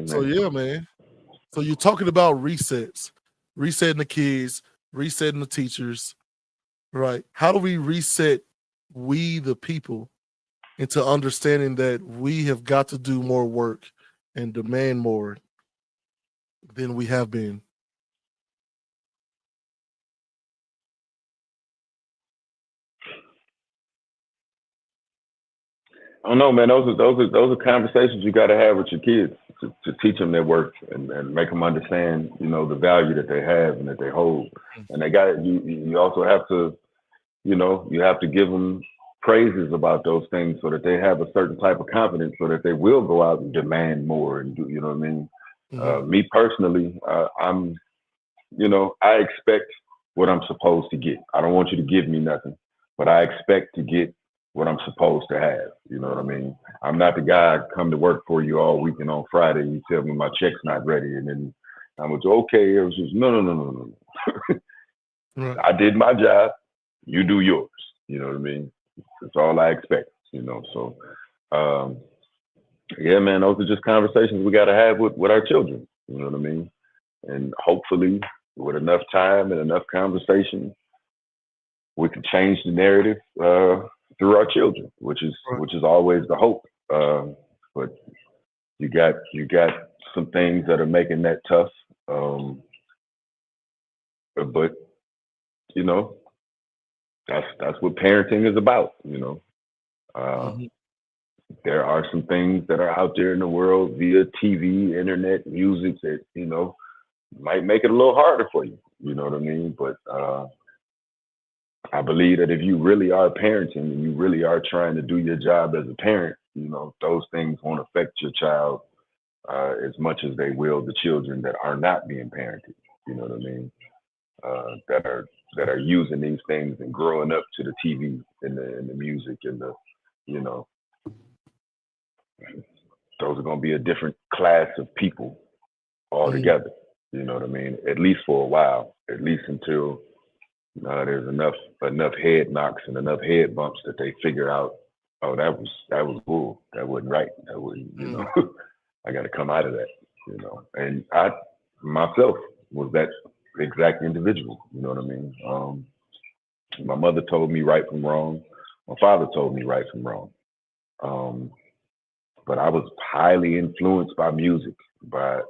So Amen. yeah, man. So you're talking about resets, resetting the kids, resetting the teachers, right? How do we reset we the people into understanding that we have got to do more work and demand more than we have been? I don't know, man. Those are conversations you got to have with your kids to teach them their worth and make them understand, the value that they have and that they hold. And they got you also have to, you have to give them praises about those things so that they have a certain type of confidence so that they will go out and demand more and do, you know what I mean? Mhm. Me personally, I expect what I'm supposed to get. I don't want you to give me nothing, but I expect to get what I'm supposed to have. You know what I mean? I'm not the guy come to work for you all week and on Friday you tell me my check's not ready and then I'm like, okay. It was just no. Right. I did my job. You do yours. You know what I mean? That's all I expect. So um, yeah, man, those are just conversations we got to have with our children. You know what I mean? And hopefully, with enough time and enough conversation, we can change the narrative through our children, which is Right. which is always the hope. But you got some things that are making that tough. But you know, that's what parenting is about. Uh, Mhm. there are some things that are out there in the world via TV, internet, music that might make it a little harder for you. You know what I mean? But I believe that if you really are parenting and you really are trying to do your job as a parent, those things won't affect your child as much as they will the children that are not being parented. You know what I mean? That are using these things and growing up to the TV and the music and you know, those are going to be a different class of people Mhm. altogether. You know what I mean? At least for a while, at least until there's enough head knocks and enough head bumps that they figure out, oh, that was bull. That wasn't right. That wasn't, Mm. I got to come out of that, And I myself was that exact individual. You know what I mean? My mother told me right from wrong. My father told me right from wrong. Um, but I was highly influenced by music, by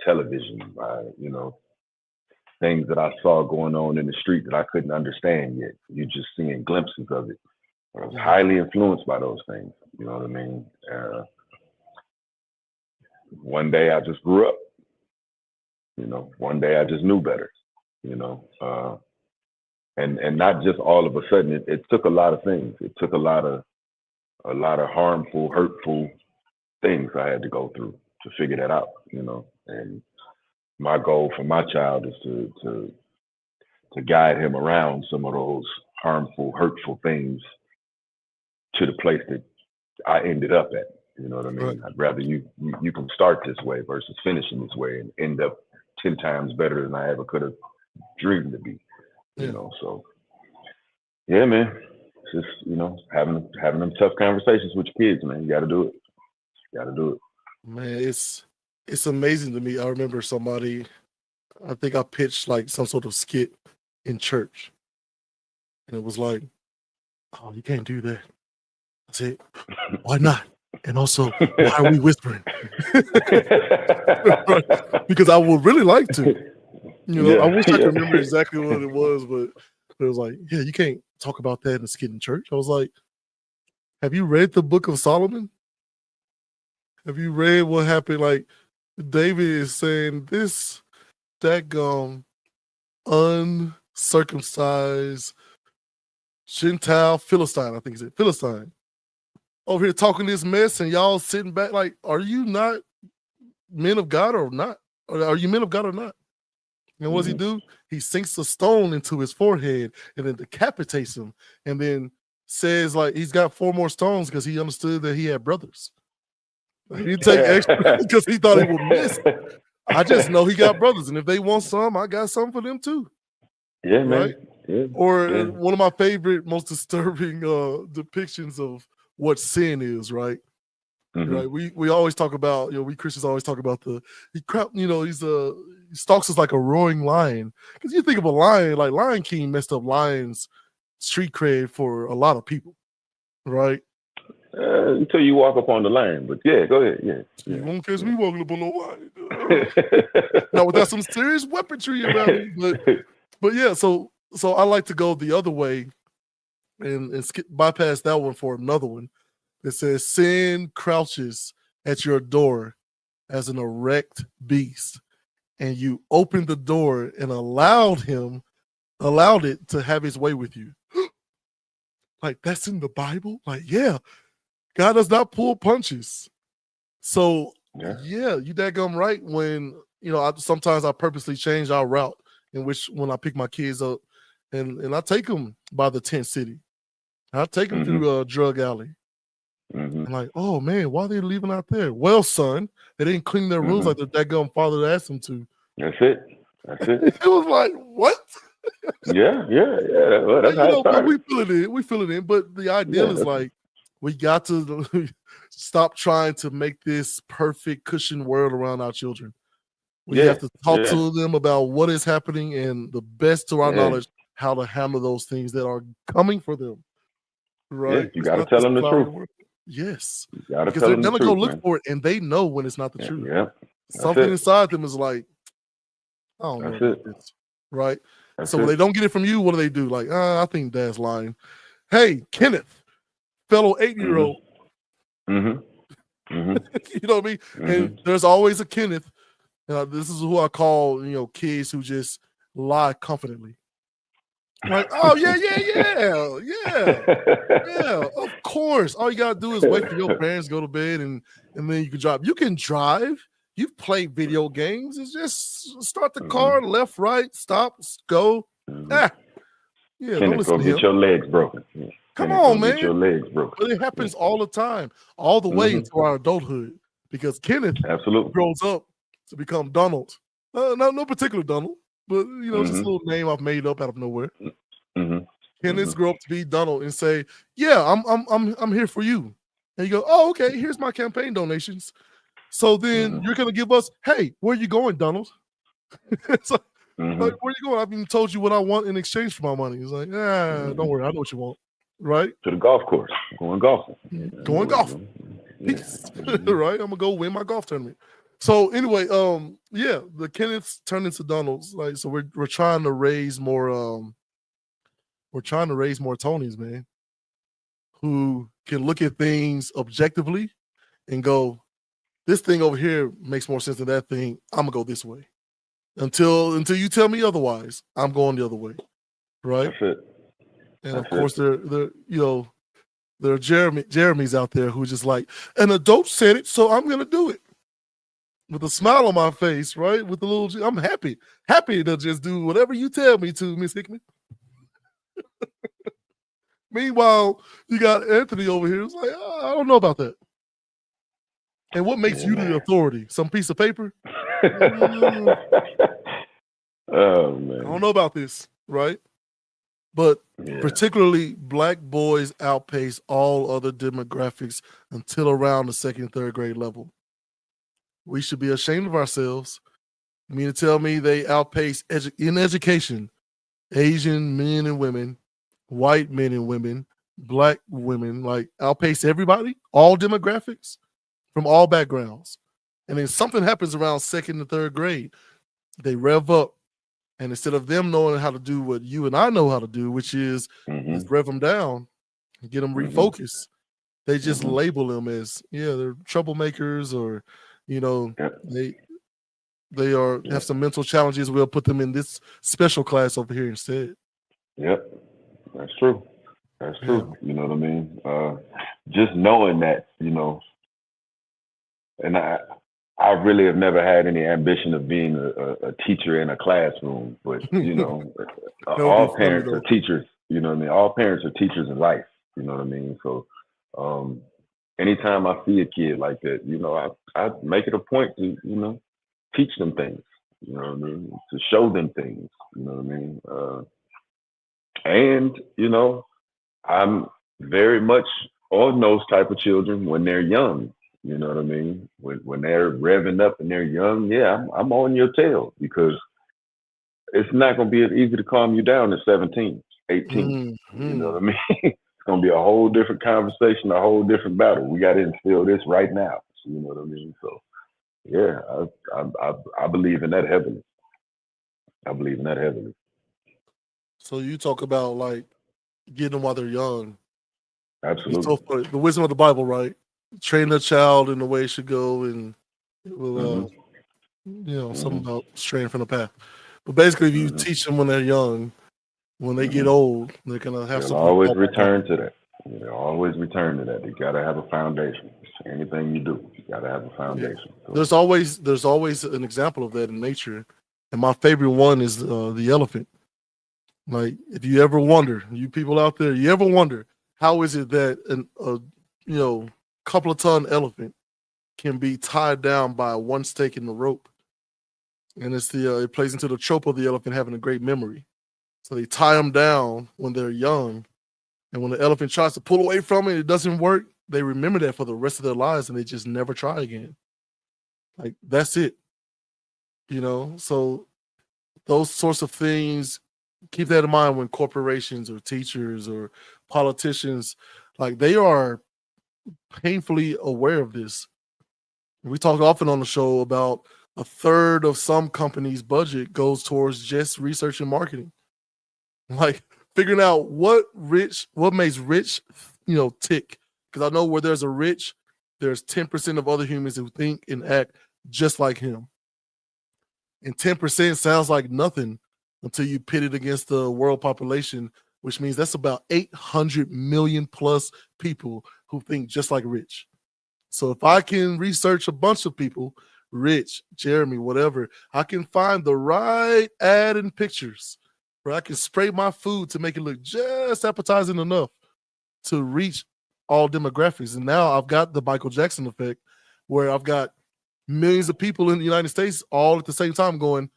television, by things that I saw going on in the street that I couldn't understand yet. You're just seeing glimpses of it. I was Mhm. highly influenced by those things. You know what I mean? One day I just grew up. One day I just knew better. You know, and not just all of a sudden. It took a lot of things. It took a lot of harmful, hurtful things I had to go through to figure that out. And my goal for my child is to guide him around some of those harmful, hurtful things to the place that I ended up at. You know what I Right. mean? I'd rather you can start this way versus finishing this way and end up 10 times better than I ever could have dreamed to be. Yeah. So yeah, man. It's just, having them tough conversations with your kids, man. You gotta do it. You gotta do it. Man, it's amazing to me. I remember somebody, I think I pitched like some sort of skit in church, and it was like, "Oh, you can't do that." I said, "Why not?" And also, "Why are we whispering?" Right. Because I would really like to. I Yeah, wish I yeah. could remember exactly what it was, but it was like, "Yeah, you can't talk about that in a skit in church." I was like, "Have you read the Book of Solomon? Have you read what happened? Like, David is saying this daggum uncircumcised Gentile Philistine, I think he said Philistine, over here talking this mess, and y'all sitting back like, are you not men of God or not? Or are you men of God or not?" And what does he Mhm. do? He sinks a stone into his forehead and then decapitates him, and then says like he's got 4 more stones because he understood that he had brothers. He didn't take extra because he thought he would miss. I just know he got brothers, and if they want some, I got some for them too. Yeah, right? man. Yeah, Or yeah. one of my favorite, most disturbing depictions of what sin is, right? Mm-hmm. Right. We always talk about, we Christians always talk about he stalks us like a roaring lion. Because you think of a lion, like Lion King messed up lions street cred for a lot of people, right? Until you walk up on the line, but yeah, go ahead. Yeah, So you won't catch yeah, me walking up on no lion. yeah. Now without some serious weaponry around me, but yeah, so I like to go the other way and bypass that one for another one that says sin crouches at your door as an erect beast, and you opened the door and allowed it to have its way with you. Like, that's in the Bible? Like, yeah, God does not pull punches. So yeah, you daggum right. When sometimes I purposely change our route in which when I pick my kids up, and I take them by the tent city. I take them through a drug alley. Mm-hmm. I'm like, oh man, why are they leaving out there? Well, son, they didn't clean their rooms like their daggum father asked them to. That's it. That's it. It was like, what? Yeah. Well, that's how it But started. we feel it in. But the ideal is like, we got to stop trying to make this perfect cushion world around our children. We have to talk to them about what is happening and the best to our knowledge, how to handle those things that are coming for them. Right? Yeah, you got to tell them the truth. Yes. You got to Because tell they're them the gonna truth, go look man. for it, and they know when it's not the truth. Yeah. Something inside them is like, I don't know about this. Right? So when they don't get it from you, what do? Like, I think Dad's lying. Hey, Kenneth, fellow 8-year-old. Mm-hmm. Mm-hmm. You know what I mean? Mm-hmm. And there's always a Kenneth. This is who I call, kids who just lie confidently. Like, oh yeah, of course. All you gotta do is wait for your parents to go to bed, and then you can drive. You can drive. You've played video games. It's just start the car, left, right, stop, go. Yeah, don't listen to him. Get your legs broken. Yeah. Come on, man. Get your legs broken. But it happens all the time, all the way into our adulthood, because Kenneth grows up to become Donald. No particular Donald, but just a little name I've made up out of nowhere. Kenneth grow up to be Donald and say, "Yeah, I'm here for you." And you go, "Oh, okay. Here's my campaign donations." So then you're gonna give us, "Hey, where are you going, Donald?" It's like, where are you going? I've even told you what I want in exchange for my money. He's like, don't worry, I know what you want. Right? To the golf course. Going golfing. Going golfing. Peace. Right? I'm gonna go win my golf tournament. So anyway, the Kenneths turn into Donalds. Like, so we're trying to raise more Tonys, man, who can look at things objectively and go, this thing over here makes more sense than that thing. I'm gonna go this way. Until you tell me otherwise, I'm going the other way. Right? That's it. And of course, there are Jeremy's out there who just like, an adult said it, so I'm gonna do it. With a smile on my face, right? With a little, I'm happy to just do whatever you tell me to, Miss Hickman. Meanwhile, you got Anthony over here. It's like, I don't know about that. And what makes you the authority? Some piece of paper? Oh man, I don't know about this, right? But particularly black boys outpace all other demographics until around the 2nd and 3rd grade level. We should be ashamed of ourselves. You mean to tell me they outpace in education, Asian men and women, white men and women, black women, like outpace everybody, all demographics from all backgrounds. And then something happens around 2nd and 3rd grade. They rev up. And instead of them knowing how to do what you and I know how to do, which is rev them down and get them refocused, they just label them as, they're troublemakers, or, they have some mental challenges. We'll put them in this special class over here instead. Yep, that's true. That's true. You know what I mean? Just knowing that, and I really have never had any ambition of being a teacher in a classroom, but all parents are teachers. You know what I mean? All parents are teachers in life. You know what I mean? So, anytime I see a kid like that, I make it a point to teach them things. You know what I mean? To show them things. You know what I mean? And I'm very much on those type of children when they're young. You know what I mean? When they're revving up and they're young, yeah, I'm on your tail because it's not going to be as easy to calm you down at 17, 18. You know what I mean? It's going to be a whole different conversation, a whole different battle. We got to instill this right now. You know what I mean? So, yeah, I believe in that heavily. I believe in that heavily. So you talk about like getting them while they're young. It's so Absolutely. funny. The wisdom of the Bible, right? Train a child in the way it should go, and it will, something about straying from the path. But basically, if you teach them when they're young, when they get old, they're gonna have They'll something to always fall back on. return to that. They'll always return to that. You got to have a foundation. Anything you do, you got to have a foundation. So, There's always an example of that in nature, and my favorite one is the elephant. Like, if you ever wonder, you people out there, you ever wonder how is it that a couple of ton elephant can be tied down by one stake in the rope, and it plays into the trope of the elephant having a great memory. So they tie them down when they're young, and when the elephant tries to pull away from it, it doesn't work. They remember that for the rest of their lives, and they just never try again. Like, that's it. So those sorts of things, keep that in mind when corporations or teachers or politicians, like, they are painfully aware of this. We talk often on the show about a third of some companies' budget goes towards just research and marketing. Like, figuring out what makes Rich, tick. Because I know where there's a Rich, there's 10% of other humans who think and act just like him. And 10% sounds like nothing until you pit it against the world population, which means that's about 800 million plus people who think just like Rich. So if I can research a bunch of people, Rich, Jeremy, whatever, I can find the right ad and pictures where I can spray my food to make it look just appetizing enough to reach all demographics. And now I've got the Michael Jackson effect where I've got millions of people in the United States all at the same time going,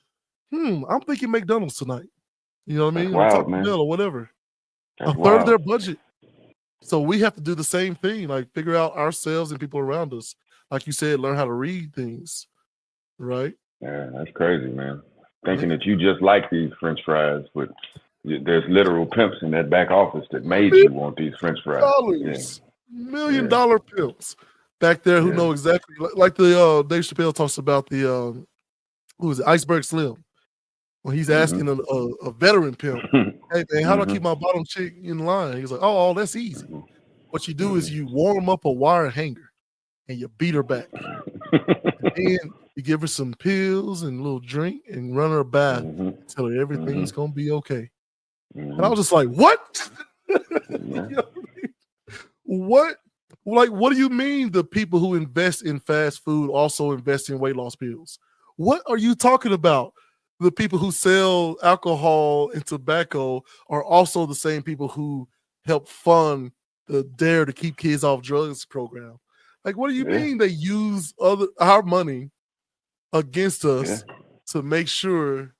I'm thinking McDonald's tonight. You know what I mean? wild, or Taco man. Bell or whatever. That's a third of their wild. budget. So we have to do the same thing, like figure out ourselves and people around us. Like you said, learn how to read things, right? Yeah, that's crazy, man. Thinking that you just like these French fries, but there's literal pimps in that back office that made you want these French fries. $1 million pimps back there who know exactly, like the Dave Chappelle talks about the who is it, Iceberg Slim, when he's asking a veteran pimp, "Hey man, how do I keep my bottom chick in line?" He's like, "Oh, that's easy. What you do is you warm up a wire hanger and you beat her back. And then you give her some pills and a little drink and run her a bath and tell her everything's gonna be okay." And I was just like, "What? You know what I mean? What? Like, what do you mean the people who invest in fast food also invest in weight loss pills? What are you talking about? The people who sell alcohol and tobacco are also the same people who help fund the Dare to Keep Kids Off Drugs program. Like, what do you mean they use our money against us to make sure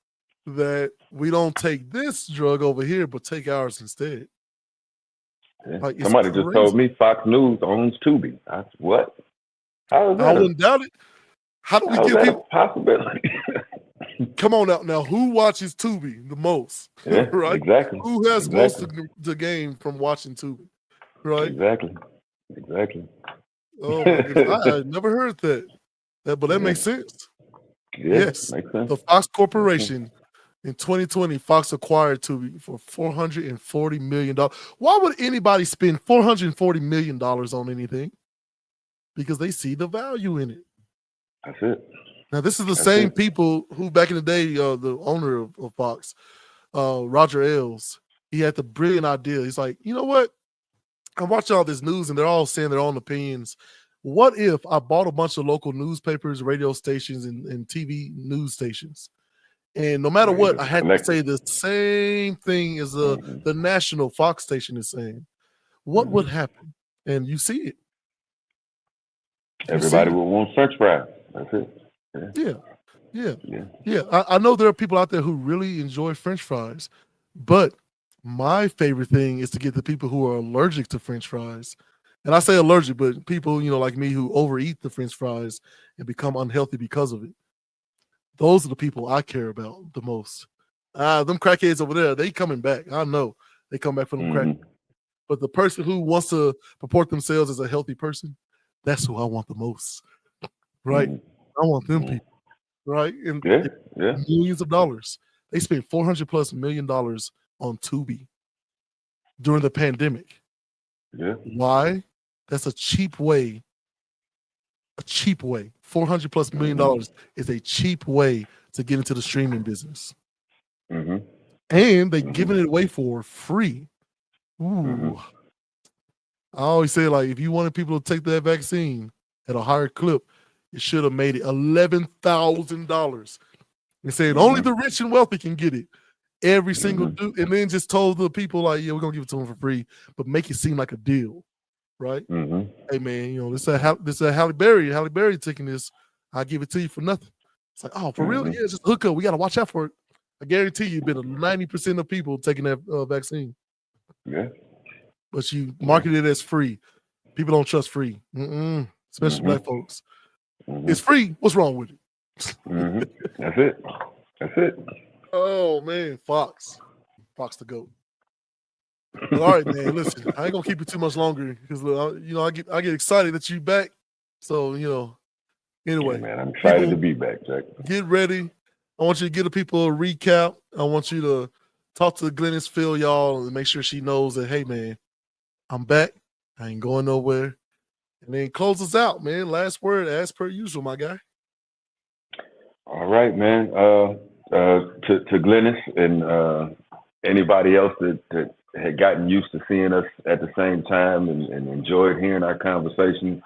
that we don't take this drug over here, but take ours instead? Like, Somebody just told me Fox News owns Tubi. What? How is that? I wouldn't doubt it. How do we give people possibility? Come on out now. Who watches Tubi the most? Yeah, right? Exactly. Who has most of the game from watching Tubi? Right? Exactly. Oh my goodness. I had never heard that. But that makes sense. Yes. Makes sense. The Fox Corporation in 2020, Fox acquired Tubi for $440 million. Why would anybody spend $440 million on anything? Because they see the value in it. That's it. Now, this is the same people who back in the day, the owner of Fox, Roger Ailes, he had the brilliant idea. He's like, you know what? I'm watching all this news and they're all saying their own opinions. What if I bought a bunch of local newspapers, radio stations, and TV news stations? And no matter what, I had to say the same thing as the national Fox station is saying. What would happen? And you see it. Everybody will want French fries. That's it. Yeah. Yeah. Yeah. Yeah. I know there are people out there who really enjoy French fries, but my favorite thing is to get the people who are allergic to French fries. And I say allergic, but people, like me who overeat the French fries and become unhealthy because of it. Those are the people I care about the most. Them crackheads over there, they coming back. I know they come back for them crack. Mm-hmm. But the person who wants to purport themselves as a healthy person, that's who I want the most, right? Mm-hmm. I want them Mm-hmm. people, right? And Yeah. Yeah. millions of dollars. They spent $400+ million on Tubi during the pandemic. Yeah. Why? That's a cheap way. A cheap way. $400+ million is a cheap way to get into the streaming business. Mm-hmm. And they Mm-hmm. giving it away for free. Mm-hmm. Ooh. I always say, like, if you wanted people to take that vaccine at a higher clip, it should have made it $11,000. And said only the rich and wealthy can get it. Every single dude, and then just told the people, like, yeah, we're gonna give it to them for free, but make it seem like a deal, right? Mm-hmm. Hey man, this is Halle Berry. Halle Berry taking this. I'll give it to you for nothing. It's like, oh, for real? Yeah, it's just a hookup. We gotta watch out for it. I guarantee you, been 90% of people taking that vaccine. Yeah. But you market it as free. People don't trust free, especially black folks. It's free. What's wrong with it? That's it. That's it. Oh man, Fox the goat. But all right, man. Listen, I ain't gonna keep you too much longer because I get excited that you back. So anyway, Yeah, man, I'm excited people, to be back, Jack. get ready. I want you to give the people a recap. I want you to talk to Glennis Filyaw and make sure she knows that, hey man, I'm back. I ain't going nowhere. And then close us out, man. Last word, as per usual, my guy. All right, man. To Glennis and anybody else that had gotten used to seeing us at the same time and enjoyed hearing our conversations.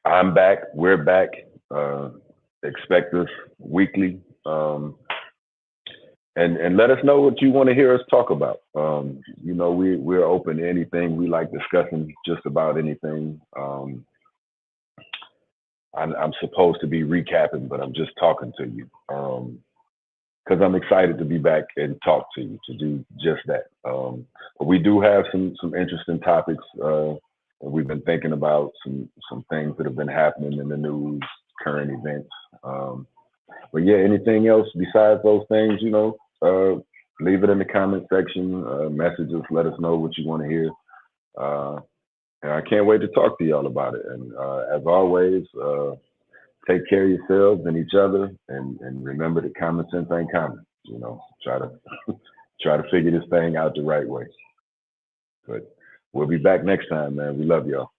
I'm back. We're back. Expect us weekly. And let us know what you want to hear us talk about. We're open to anything. We like discussing just about anything. I'm supposed to be recapping, but I'm just talking to you because I'm excited to be back and talk to you, to do just that. But we do have some interesting topics. We've been thinking about some things that have been happening in the news, current events. But yeah, anything else besides those things, leave it in the comment section, message us, let us know what you want to hear. And I can't wait to talk to y'all about it. And as always, take care of yourselves and each other, and remember that common sense ain't common. Try to figure this thing out the right way. But we'll be back next time, man. We love y'all.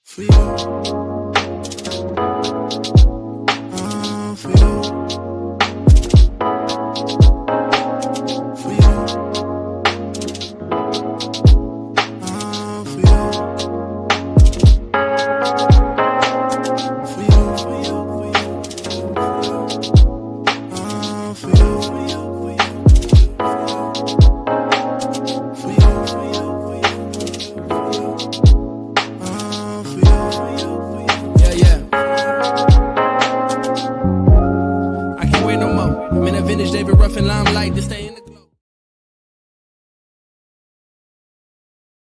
Filyaw.